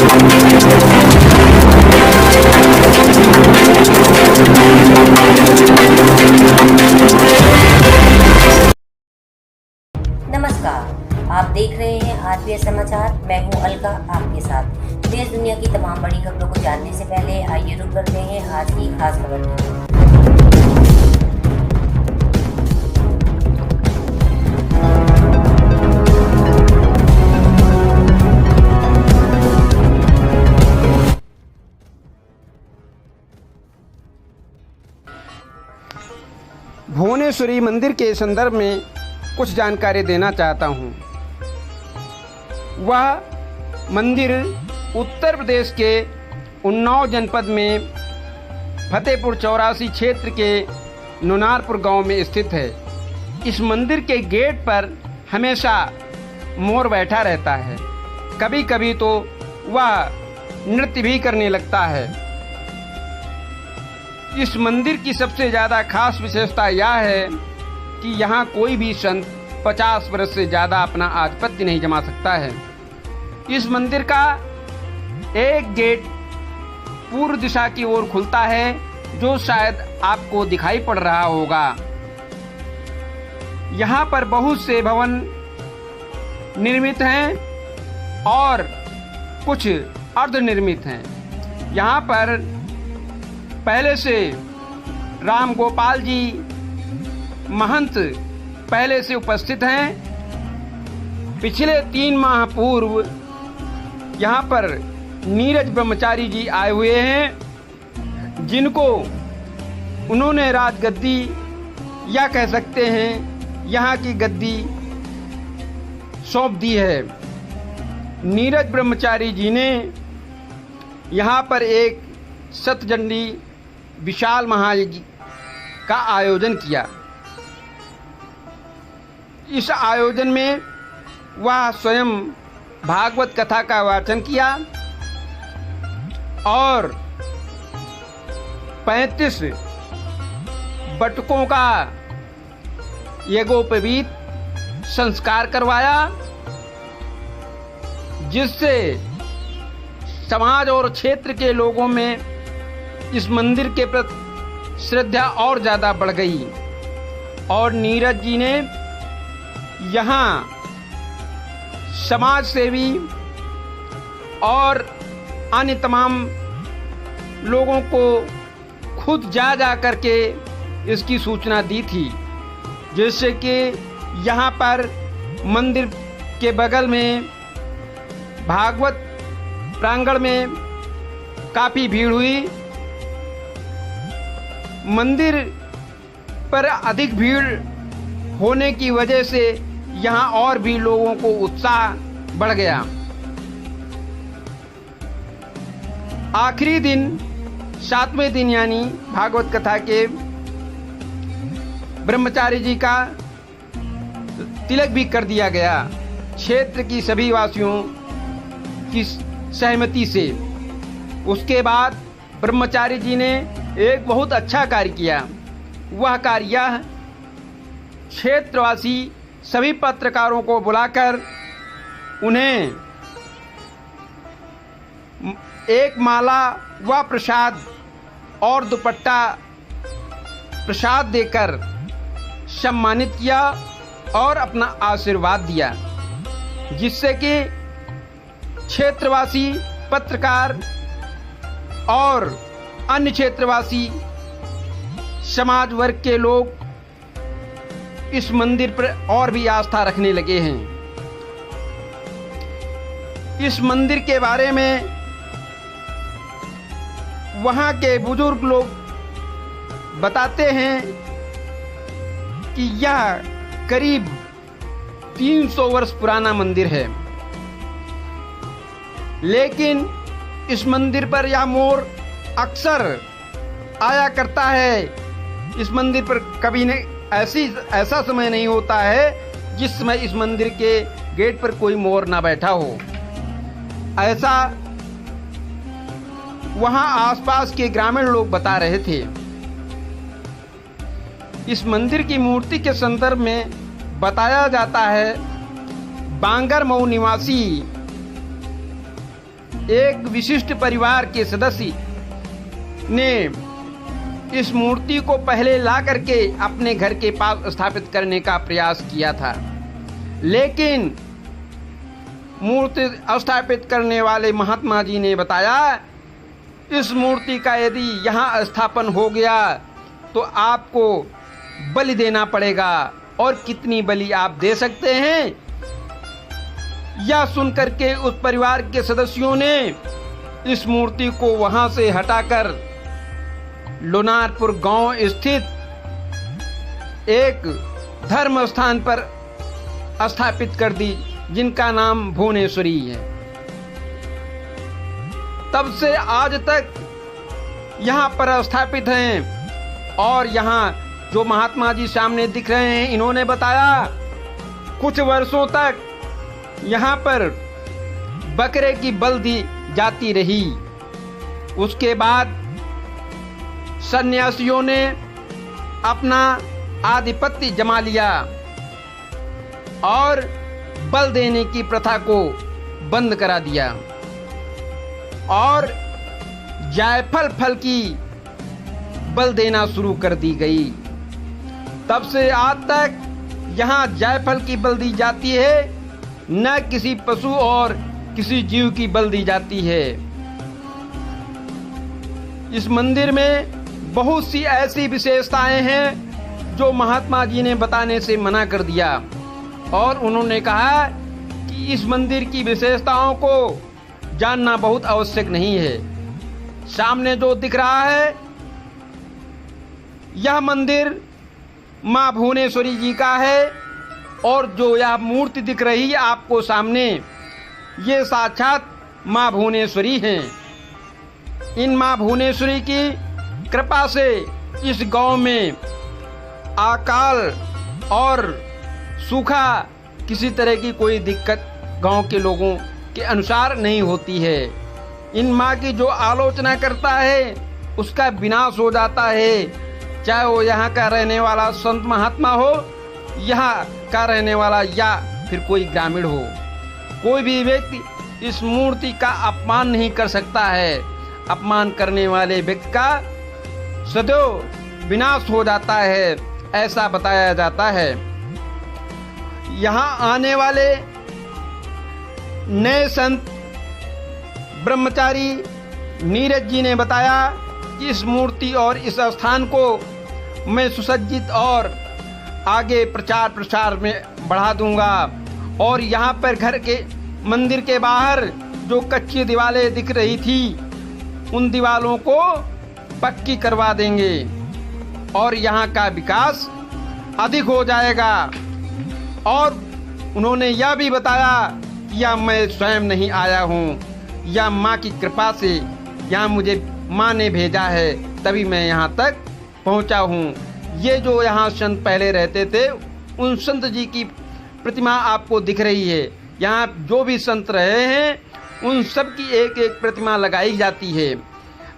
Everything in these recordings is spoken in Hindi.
नमस्कार, आप देख रहे हैं आरपीएस समाचार। मैं हूं अलका आपके साथ। देश दुनिया की तमाम बड़ी खबरों को जानने से पहले आइए रुक करते हैं आज की खास खबर की। भुवनेश्वरी मंदिर के संदर्भ में कुछ जानकारी देना चाहता हूँ। वह मंदिर उत्तर प्रदेश के उन्नाव जनपद में फतेहपुर चौरासी क्षेत्र के नुनारपुर गांव में स्थित है। इस मंदिर के गेट पर हमेशा मोर बैठा रहता है। कभी कभी तो वह नृत्य भी करने लगता है। इस मंदिर की सबसे ज़्यादा खास विशेषता यह है कि यहाँ कोई भी संत 50 वर्ष से ज़्यादा अपना आधिपत्य नहीं जमा सकता है। इस मंदिर का एक गेट पूर्व दिशा की ओर खुलता है, जो शायद आपको दिखाई पड़ रहा होगा। यहाँ पर बहुत से भवन निर्मित हैं और कुछ अर्धनिर्मित हैं। यहाँ पर पहले से राम गोपाल जी महंत पहले से उपस्थित हैं। पिछले 3 माह पूर्व यहाँ पर नीरज ब्रह्मचारी जी आए हुए हैं, जिनको उन्होंने राजगद्दी या कह सकते हैं यहाँ की गद्दी सौंप दी है। नीरज ब्रह्मचारी जी ने यहाँ पर एक शतचंडी विशाल महायज्ञ का आयोजन किया। इस आयोजन में वह स्वयं भागवत कथा का वाचन किया और 35 बटुकों का यज्ञोपवीत संस्कार करवाया, जिससे समाज और क्षेत्र के लोगों में इस मंदिर के प्रति श्रद्धा और ज़्यादा बढ़ गई। और नीरज जी ने यहाँ समाज सेवी और अन्य तमाम लोगों को खुद जा करके इसकी सूचना दी थी, जिससे कि यहाँ पर मंदिर के बगल में भागवत प्रांगण में काफ़ी भीड़ हुई। मंदिर पर अधिक भीड़ होने की वजह से यहाँ और भी लोगों को उत्साह बढ़ गया। आखिरी दिन 7वें दिन यानी भागवत कथा के ब्रह्मचारी जी का तिलक भी कर दिया गया, क्षेत्र की सभी वासियों की सहमति से। उसके बाद ब्रह्मचारी जी ने एक बहुत अच्छा कार्य किया। वह कार्य यह, क्षेत्रवासी सभी पत्रकारों को बुलाकर उन्हें एक माला व प्रसाद और दुपट्टा प्रसाद देकर सम्मानित किया और अपना आशीर्वाद दिया, जिससे कि क्षेत्रवासी पत्रकार और अन्य क्षेत्रवासी समाज वर्ग के लोग इस मंदिर पर और भी आस्था रखने लगे हैं। इस मंदिर के बारे में वहाँ के बुजुर्ग लोग बताते हैं कि यह करीब 300 वर्ष पुराना मंदिर है, लेकिन इस मंदिर पर यह मोर अक्सर आया करता है। इस मंदिर पर कभी ऐसा समय नहीं होता है जिस समय इस मंदिर के गेट पर कोई मोर ना बैठा हो। ऐसा वहाँ आसपास के ग्रामीण लोग बता रहे थे। इस मंदिर की मूर्ति के संदर्भ में बताया जाता है, बांगर मऊ निवासी एक विशिष्ट परिवार के सदस्य ने इस मूर्ति को पहले ला करके अपने घर के पास स्थापित करने का प्रयास किया था, लेकिन मूर्ति स्थापित करने वाले महात्मा जी ने बताया, इस मूर्ति का यदि यहाँ स्थापन हो गया तो आपको बलि देना पड़ेगा, और कितनी बलि आप दे सकते हैं। यह सुनकर के उस परिवार के सदस्यों ने इस मूर्ति को वहां से हटाकर लोनारपुर गांव स्थित एक धर्म स्थान पर स्थापित कर दी, जिनका नाम भुवनेश्वरी है। तब से आज तक यहाँ पर स्थापित हैं। और यहाँ जो महात्मा जी सामने दिख रहे हैं, इन्होंने बताया कुछ वर्षों तक यहाँ पर बकरे की बलि दी जाती रही। उसके बाद सन्यासियों ने अपना आधिपत्य जमा लिया और बल देने की प्रथा को बंद करा दिया, और जायफल फल की बल देना शुरू कर दी गई। तब से आज तक यहाँ जायफल की बल दी जाती है, न किसी पशु और किसी जीव की बल दी जाती है। इस मंदिर में बहुत सी ऐसी विशेषताएं हैं जो महात्मा जी ने बताने से मना कर दिया, और उन्होंने कहा कि इस मंदिर की विशेषताओं को जानना बहुत आवश्यक नहीं है। सामने जो दिख रहा है यह मंदिर माँ भुवनेश्वरी जी का है, और जो यह मूर्ति दिख रही है आपको सामने, ये साक्षात माँ भुवनेश्वरी हैं। इन माँ भुवनेश्वरी की कृपा से इस गांव में अकाल और सूखा किसी तरह की कोई दिक्कत गांव के लोगों के अनुसार नहीं होती है। इन माँ की जो आलोचना करता है उसका विनाश हो जाता है, चाहे वो यहाँ का रहने वाला संत महात्मा हो, यहाँ का रहने वाला या फिर कोई ग्रामीण हो। कोई भी व्यक्ति इस मूर्ति का अपमान नहीं कर सकता है। अपमान करने वाले व्यक्ति का सदैव विनाश हो जाता है, ऐसा बताया जाता है। यहाँ आने वाले नए संत ब्रह्मचारी नीरज जी ने बताया कि इस मूर्ति और इस स्थान को मैं सुसज्जित और आगे प्रचार प्रसार में बढ़ा दूंगा, और यहाँ पर घर के मंदिर के बाहर जो कच्ची दीवारें दिख रही थी उन दीवारों को पक्की करवा देंगे, और यहाँ का विकास अधिक हो जाएगा। और उन्होंने यह भी बताया कि यह मैं स्वयं नहीं आया हूँ, यह माँ की कृपा से यहाँ मुझे माँ ने भेजा है, तभी मैं यहाँ तक पहुँचा हूँ। ये जो यहाँ संत पहले रहते थे उन संत जी की प्रतिमा आपको दिख रही है। यहाँ जो भी संत रहे हैं उन सब की एक एक प्रतिमा लगाई जाती है।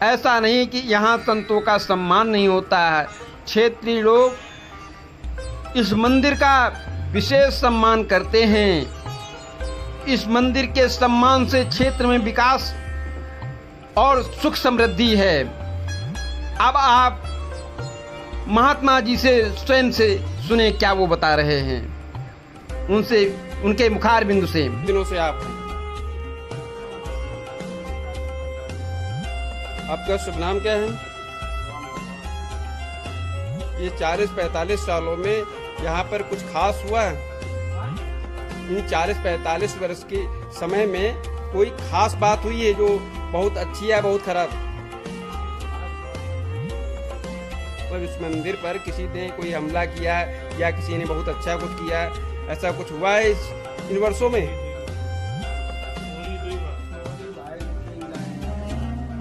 ऐसा नहीं कि यहाँ संतों का सम्मान नहीं होता है। क्षेत्रीय लोग इस मंदिर का विशेष सम्मान करते हैं। इस मंदिर के सम्मान से क्षेत्र में विकास और सुख समृद्धि है। अब आप महात्मा जी से स्वयं से सुने क्या वो बता रहे हैं, उनसे उनके मुखार बिंदु से। दिनों से आपका शुभ नाम क्या है? ये 40-45 सालों में यहाँ पर कुछ खास हुआ है? इन 40-45 वर्ष के समय में कोई खास बात हुई है जो बहुत अच्छी है, बहुत खराब? तो इस मंदिर पर किसी ने कोई हमला किया है या किसी ने बहुत अच्छा कुछ किया है, ऐसा कुछ हुआ है इन वर्षों में?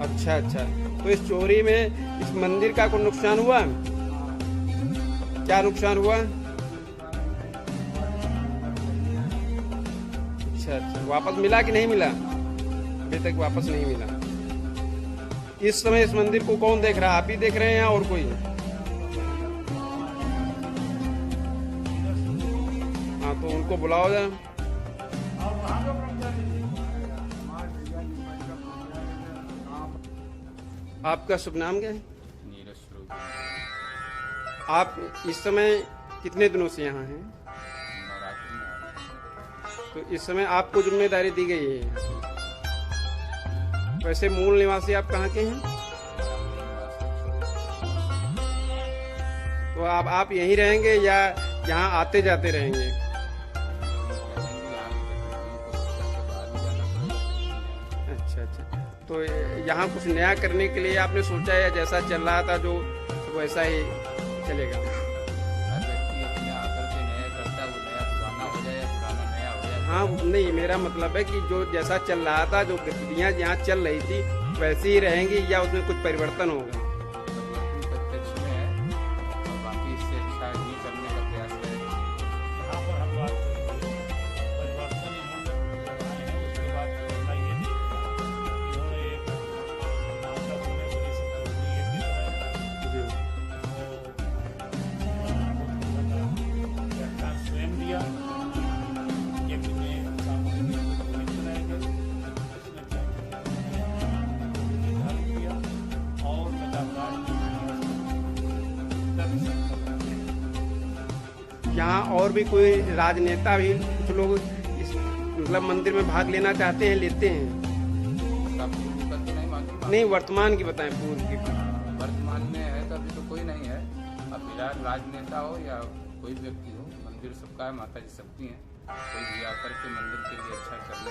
अच्छा, तो इस चोरी में इस मंदिर का कोई नुकसान हुआ? क्या नुकसान हुआ? अच्छा, वापस मिला कि नहीं मिला? अभी तक वापस नहीं मिला। इस समय इस मंदिर को कौन देख रहा है? आप ही देख रहे हैं या और कोई? हाँ, तो उनको बुलाओ जरा। आपका शुभ नाम क्या है? नीरज स्वरूप आप इस समय कितने दिनों से यहाँ हैं? नवरात्रि में आए। तो इस समय आपको जिम्मेदारी दी गई है। वैसे मूल निवासी आप कहाँ के हैं? तो आप यहीं रहेंगे या यहाँ आते जाते रहेंगे? अच्छा अच्छा। तो यहाँ कुछ नया करने के लिए आपने सोचा या जैसा चल रहा था जो वैसा ही चलेगा? हर व्यक्ति अपने आकर के नया करता है, वो नया पुराना हो जाए या पुराना नया हो जाए। हाँ नहीं, मेरा मतलब है कि जो जैसा चल रहा था, जो गतिविधियाँ यहाँ चल रही थी वैसी ही रहेंगी या उसमें कुछ परिवर्तन होगा? प्रत्यक्ष में है और बाकी इससे अच्छा ही करने का प्रयास करेंगे। यहाँ पर हम बात करेंगे परिवर्तन आए हैं। उसके बाद करना ये थी कि इन्होंने एक नाटक में बड़ी सी कहानी ये भी बनाया। जी। व्याख्यान स्वयं दिया, यज्ञ में सामग्री पुरोहित बनाए गए, उसने निर्धारण किया और लगातार यहाँ और भी कोई राजनेता भी कुछ लोग इस मतलब मंदिर में भाग लेना चाहते हैं, लेते हैं? उसका पूर्व का तो नहीं मालूम। नहीं, वर्तमान की बताएं, पूर्व की। वर्तमान में है तो अभी तो कोई नहीं है। अब फिलहाल राजनेता हो या कोई व्यक्ति हो, मंदिर सबका है, माता जी सबकी हैं। कोई भी आकर के मंदिर के लिए अच्छा करने